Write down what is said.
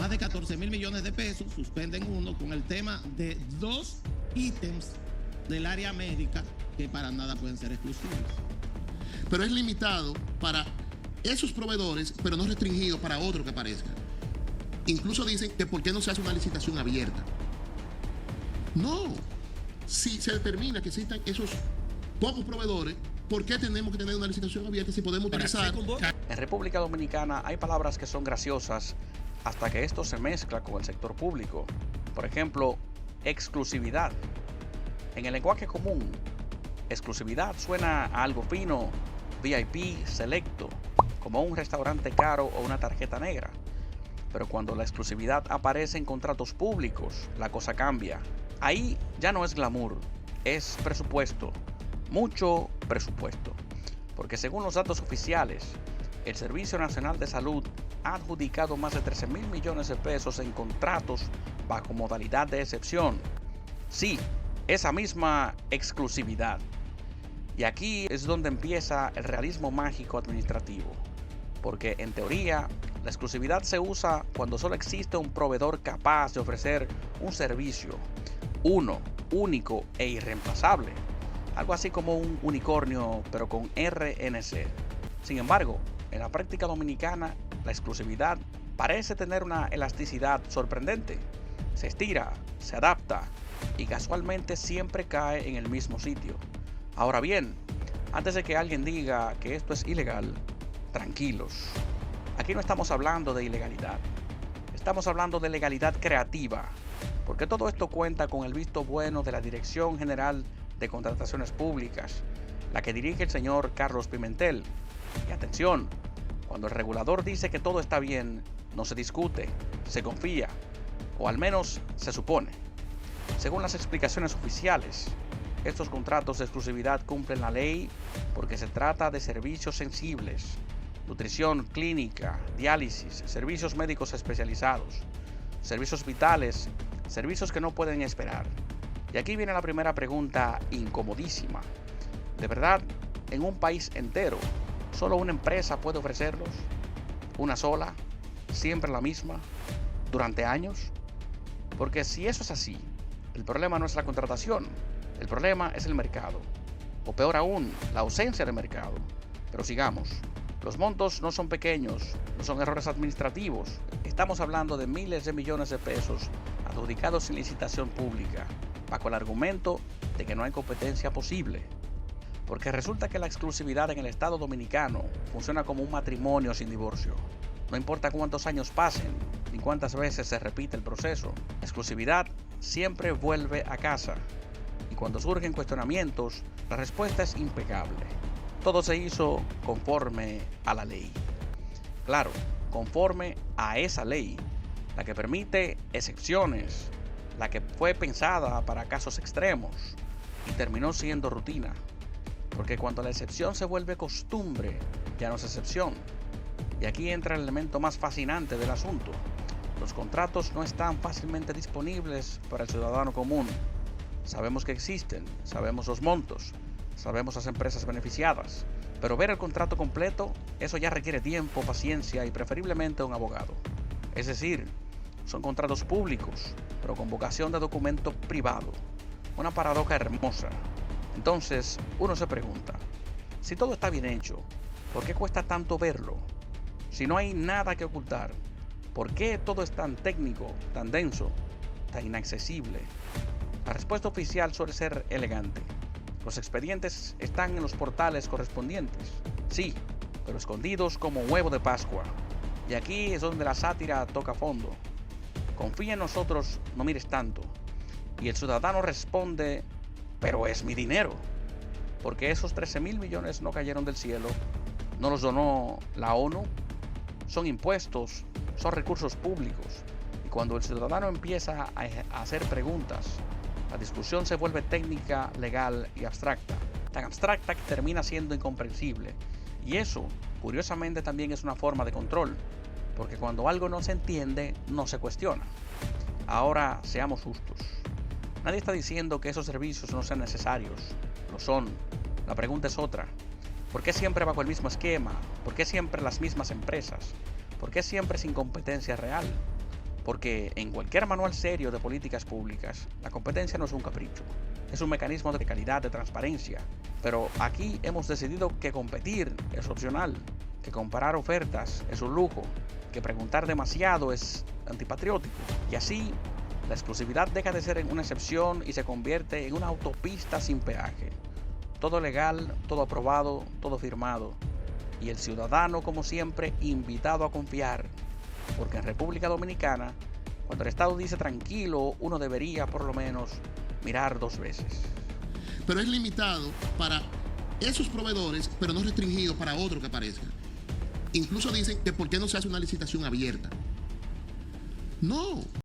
más de 14,000 millones de pesos, suspenden uno con el tema de 2 ítems del área médica que para nada pueden ser exclusivos. Pero es limitado para esos proveedores, pero no restringido para otro que aparezca. Incluso dicen que por qué no se hace una licitación abierta. No, si se determina que existan esos pocos proveedores, ¿por qué tenemos que tener una licitación abierta si podemos utilizar? En República Dominicana hay palabras que son graciosas hasta que esto se mezcla con el sector público. Por ejemplo, exclusividad. En el lenguaje común, exclusividad suena a algo fino, VIP, selecto, como un restaurante caro o una tarjeta negra. Pero cuando la exclusividad aparece en contratos públicos, la cosa cambia. Ahí ya no es glamour, es presupuesto. Mucho presupuesto. Porque según los datos oficiales, el Servicio Nacional de Salud ha adjudicado más de 13,000 millones de pesos en contratos bajo modalidad de excepción. Sí, esa misma exclusividad. Y aquí es donde empieza el realismo mágico administrativo. Porque en teoría, la exclusividad se usa cuando solo existe un proveedor capaz de ofrecer un servicio, uno, único e irreemplazable. Algo así como un unicornio, pero con RNC. Sin embargo, en la práctica dominicana, la exclusividad parece tener una elasticidad sorprendente. Se estira, se adapta y casualmente siempre cae en el mismo sitio. Ahora bien, antes de que alguien diga que esto es ilegal, tranquilos. Aquí no estamos hablando de ilegalidad. Estamos hablando de legalidad creativa. Porque todo esto cuenta con el visto bueno de la Dirección General de Contrataciones Públicas, la que dirige el señor Carlos Pimentel. Y atención, cuando el regulador dice que todo está bien, no se discute, se confía, o al menos se supone. Según las explicaciones oficiales, estos contratos de exclusividad cumplen la ley porque se trata de servicios sensibles, nutrición clínica, diálisis, servicios médicos especializados, servicios vitales, servicios que no pueden esperar. Y aquí viene la primera pregunta incomodísima. ¿De verdad, en un país entero, solo una empresa puede ofrecerlos? ¿Una sola? ¿Siempre la misma? ¿Durante años? Porque si eso es así, el problema no es la contratación, el problema es el mercado. O peor aún, la ausencia de mercado. Pero sigamos. Los montos no son pequeños, no son errores administrativos. Estamos hablando de miles de millones de pesos adjudicados sin licitación pública, bajo el argumento de que no hay competencia posible. Porque resulta que la exclusividad en el Estado Dominicano funciona como un matrimonio sin divorcio. No importa cuántos años pasen, ni cuántas veces se repite el proceso, la exclusividad siempre vuelve a casa. Y cuando surgen cuestionamientos, la respuesta es impecable. Todo se hizo conforme a la ley. Claro, conforme a esa ley, la que permite excepciones, la que fue pensada para casos extremos y terminó siendo rutina. Porque cuando la excepción se vuelve costumbre, ya no es excepción. Y aquí entra el elemento más fascinante del asunto. Los contratos no están fácilmente disponibles para el ciudadano común. Sabemos que existen, sabemos los montos, sabemos las empresas beneficiadas, pero ver el contrato completo, eso ya requiere tiempo, paciencia y preferiblemente un abogado. Es decir, son contratos públicos, pero con vocación de documento privado. Una paradoja hermosa. Entonces, uno se pregunta, si todo está bien hecho, ¿por qué cuesta tanto verlo? Si no hay nada que ocultar, ¿por qué todo es tan técnico, tan denso, tan inaccesible? La respuesta oficial suele ser elegante. Los expedientes están en los portales correspondientes. Sí, pero escondidos como huevo de Pascua. Y aquí es donde la sátira toca fondo. Confía en nosotros, no mires tanto. Y el ciudadano responde, pero es mi dinero. Porque esos 13,000 millones no cayeron del cielo, no los donó la ONU, son impuestos, son recursos públicos. Y cuando el ciudadano empieza a hacer preguntas, la discusión se vuelve técnica, legal y abstracta. Tan abstracta que termina siendo incomprensible. Y eso, curiosamente, también es una forma de control. Porque cuando algo no se entiende, no se cuestiona. Ahora, seamos justos. Nadie está diciendo que esos servicios no sean necesarios. Lo son. La pregunta es otra. ¿Por qué siempre bajo el mismo esquema? ¿Por qué siempre las mismas empresas? ¿Por qué siempre sin competencia real? Porque en cualquier manual serio de políticas públicas, la competencia no es un capricho, es un mecanismo de calidad, de transparencia. Pero aquí hemos decidido que competir es opcional, que comparar ofertas es un lujo, que preguntar demasiado es antipatriótico. Y así, la exclusividad deja de ser una excepción y se convierte en una autopista sin peaje. Todo legal, todo aprobado, todo firmado. Y el ciudadano, como siempre, invitado a confiar. Porque en República Dominicana, cuando el Estado dice tranquilo, uno debería por lo menos mirar 2 veces. Pero es limitado para esos proveedores, pero no restringido para otro que aparezca. Incluso dicen que por qué no se hace una licitación abierta. No.